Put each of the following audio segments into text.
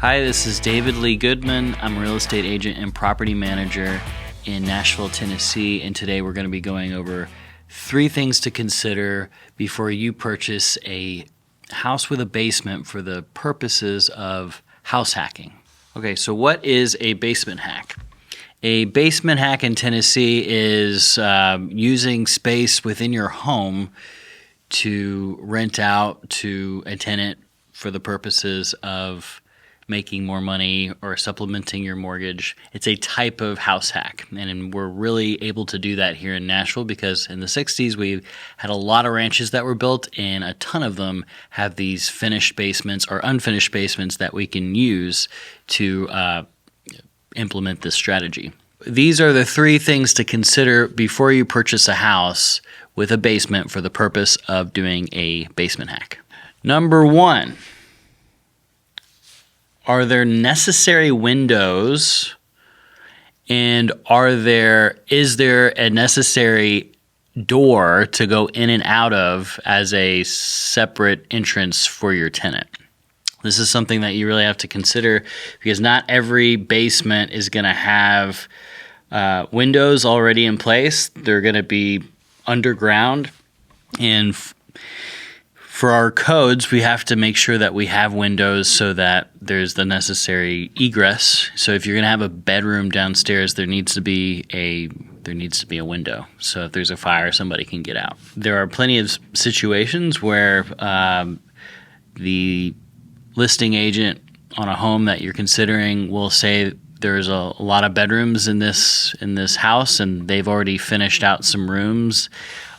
Hi, this is David Lee Goodman. I'm a real estate agent and property manager in Nashville, Tennessee, and today we're going to be going over 3 things to consider before you purchase a house with a basement for the purposes of house hacking. Okay, so what is a basement hack? A basement hack in Tennessee is using space within your home to rent out to a tenant for the purposes of making more money or supplementing your mortgage. It's a type of house hack, and we're really able to do that here in Nashville because in the 60s we had a lot of ranches that were built, and a ton of them have these finished basements or unfinished basements that we can use to implement this strategy. These are the 3 things to consider before you purchase a house with a basement for the purpose of doing a basement hack. Number 1, are there necessary windows, and is there a necessary door to go in and out of as a separate entrance for your tenant? This is something that you really have to consider because not every basement is going to have windows already in place. They're going to be underground, and for our codes, we have to make sure that we have windows so that there's the necessary egress. So if you're going to have a bedroom downstairs, there needs to be a window. So if there's a fire, somebody can get out. There are plenty of situations where the listing agent on a home that you're considering will say there's a lot of bedrooms in this house, and they've already finished out some rooms.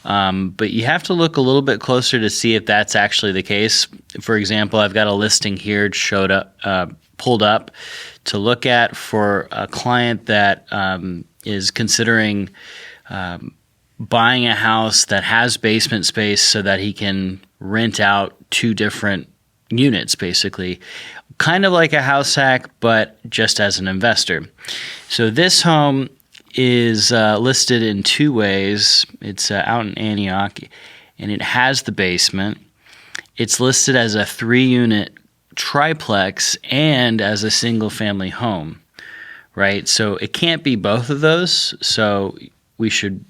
But you have to look a little bit closer to see if that's actually the case. For example, I've got a listing here pulled up to look at for a client that is considering buying a house that has basement space so that he can rent out 2 different units, basically. Kind of like a house hack, but just as an investor. So this home is listed in 2 ways. It's out in Antioch, and it has the basement. It's listed as a 3-unit triplex and as a single-family home, right? So it can't be both of those. So we should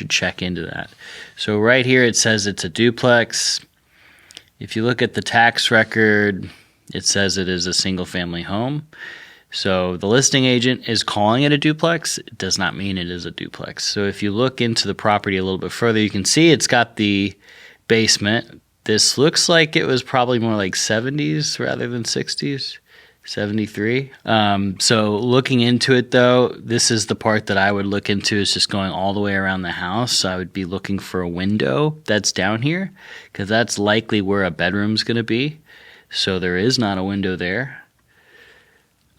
check into that. So right here it says it's a duplex. If you look at the tax record, it says it is a single-family home. So the listing agent is calling it a duplex. It does not mean it is a duplex. So if you look into the property a little bit further, you can see it's got the basement. This looks like it was probably more like 70s rather than 60s, 73. So looking into it though, this is the part that I would look into, is just going all the way around the house. So I would be looking for a window that's down here because that's likely where a bedroom's going to be. So there is not a window there.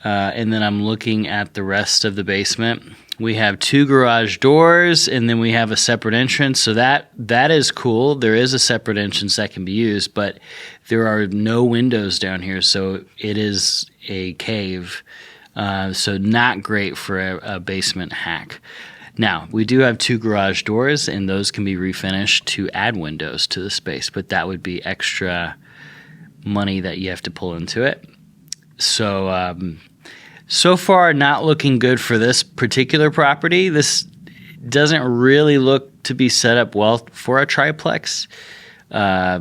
And then I'm looking at the rest of the basement. We have 2 garage doors, and then we have a separate entrance. So that is cool. There is a separate entrance that can be used, but there are no windows down here, so it is a cave. So not great for a basement hack. Now, we do have 2 garage doors, and those can be refinished to add windows to the space, but that would be extra money that you have to pull into it. So far, not looking good for this particular property. This doesn't really look to be set up well for a triplex. I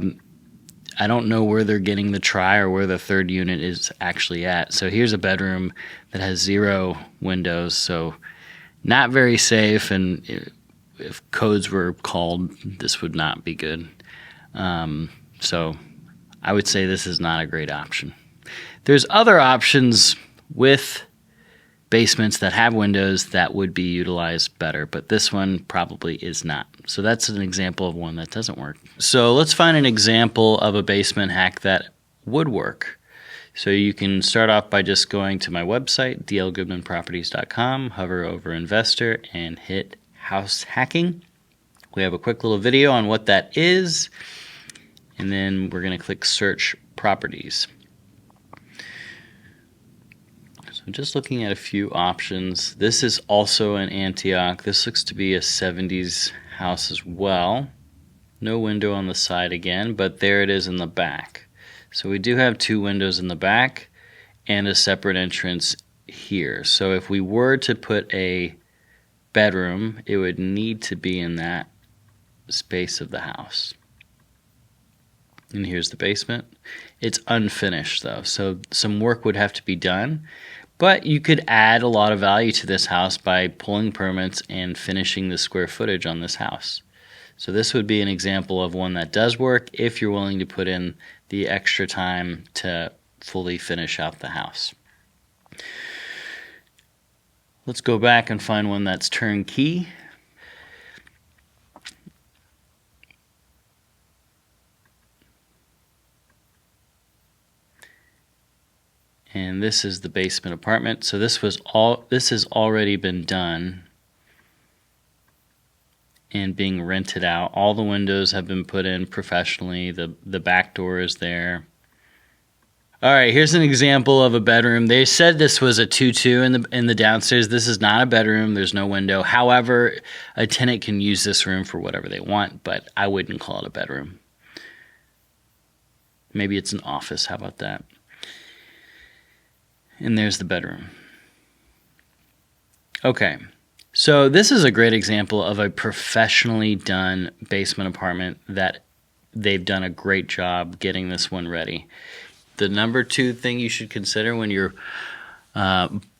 don't know where they're getting the tri or where the 3rd unit is actually at. So here's a bedroom that has 0 windows, so not very safe, and if codes were called, this would not be good. So I would say this is not a great option. There's other options with basements that have windows that would be utilized better, but this one probably is not. So that's an example of one that doesn't work. So let's find an example of a basement hack that would work. So you can start off by just going to my website, dlgoodmanproperties.com, hover over investor, and hit house hacking. We have a quick little video on what that is, and then we're going to click search properties. So just looking at a few options. This is also in Antioch. This looks to be a 70s house as well. No window on the side again, but there it is in the back. So we do have 2 windows in the back, and a separate entrance here. So if we were to put a bedroom, it would need to be in that space of the house. And here's the basement. It's unfinished though, so some work would have to be done, but you could add a lot of value to this house by pulling permits and finishing the square footage on this house. So this would be an example of one that does work if you're willing to put in the extra time to fully finish out the house. Let's go back and find one that's turnkey. And this is the basement apartment. So this has already been done and being rented out. All the windows have been put in professionally. The back door is there. All right, here's an example of a bedroom. They said this was a 2-2 in the downstairs. This is not a bedroom. There's no window. However, a tenant can use this room for whatever they want, but I wouldn't call it a bedroom. Maybe it's an office. How about that? And there's the bedroom. Okay, so this is a great example of a professionally done basement apartment that they've done a great job getting this one ready. The number 2 thing you should consider when you're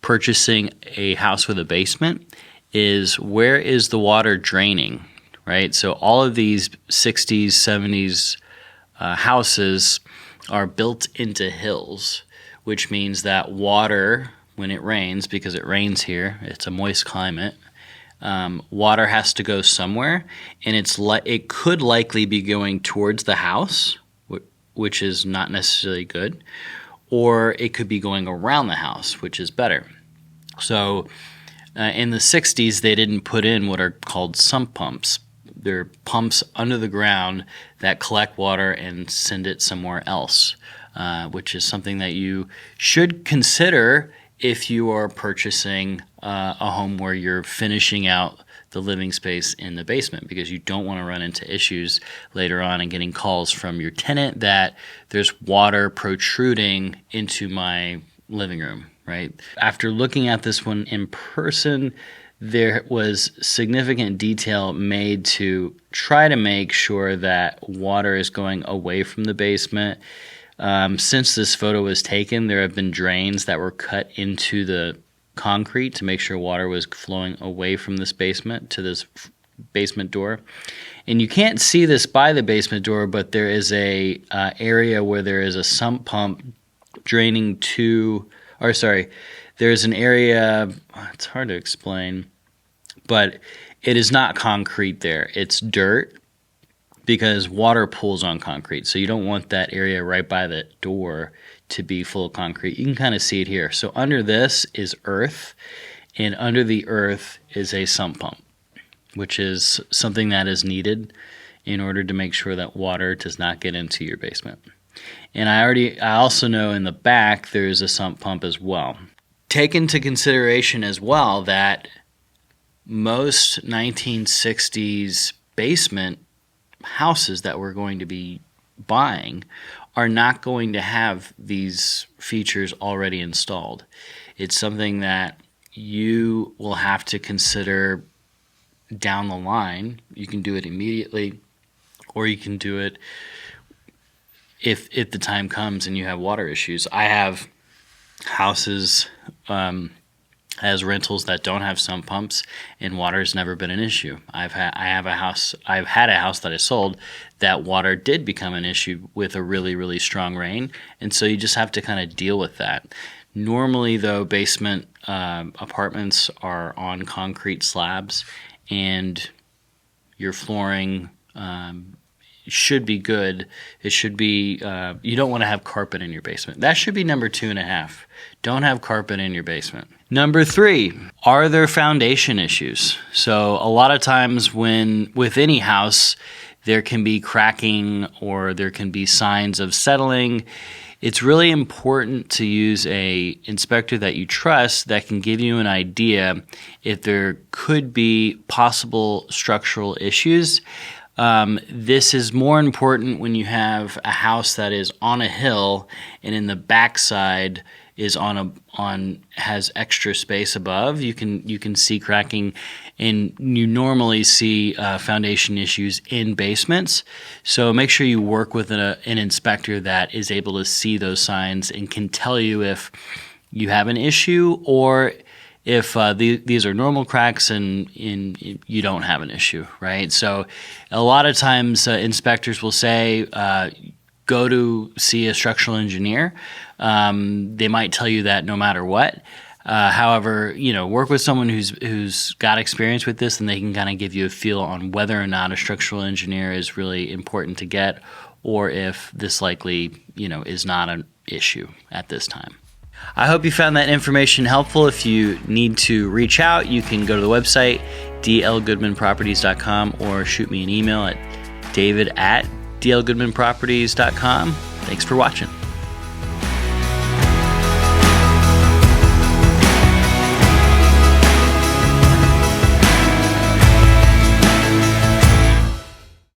purchasing a house with a basement is, where is the water draining, right? So all of these 60s, 70s houses are built into hills, which means that water, when it rains, because it rains here, it's a moist climate, water has to go somewhere, and it could likely be going towards the house, which is not necessarily good, or it could be going around the house, which is better. So in the 60s, they didn't put in what are called sump pumps. They're pumps under the ground that collect water and send it somewhere else, which is something that you should consider if you are purchasing a home where you're finishing out the living space in the basement, because you don't want to run into issues later on and getting calls from your tenant that there's water protruding into my living room, right? After looking at this one in person, there was significant detail made to try to make sure that water is going away from the basement. Since this photo was taken, there have been drains that were cut into the concrete to make sure water was flowing away from this basement to this basement door. And you can't see this by the basement door, but there is a area where there is a sump pump draining there's an area, it's hard to explain, but it is not concrete there. It's dirt, because water pulls on concrete. So you don't want that area right by the door to be full of concrete. You can kind of see it here. So under this is earth, and under the earth is a sump pump, which is something that is needed in order to make sure that water does not get into your basement. And I also know in the back there's a sump pump as well. Take into consideration as well that most 1960s basement houses that we're going to be buying are not going to have these features already installed. It's something that you will have to consider down the line. You can do it immediately, or you can do it if the time comes and you have water issues. I have houses as rentals that don't have sump pumps, and water has never been an issue. I've had a house that I sold that water did become an issue with a really, really strong rain, and so you just have to kind of deal with that. Normally, though, basement apartments are on concrete slabs, and your flooring should be good. It should be, you don't want to have carpet in your basement. That should be number 2.5. Don't have carpet in your basement. Number 3, are there foundation issues? So a lot of times with any house, there can be cracking or there can be signs of settling. It's really important to use a inspector that you trust that can give you an idea if there could be possible structural issues. This is more important when you have a house that is on a hill and in the backside has extra space above, you can see cracking, and you normally see foundation issues in basements. So make sure you work with an inspector that is able to see those signs and can tell you if you have an issue or if these are normal cracks and you don't have an issue, right? So a lot of times inspectors will say, go to see a structural engineer. They might tell you that no matter what. However, work with someone who's got experience with this, and they can kind of give you a feel on whether or not a structural engineer is really important to get, or if this likely, is not an issue at this time. I hope you found that information helpful. If you need to reach out, you can go to the website, dlgoodmanproperties.com, or shoot me an email at david@dlgoodmanproperties.com. Thanks for watching.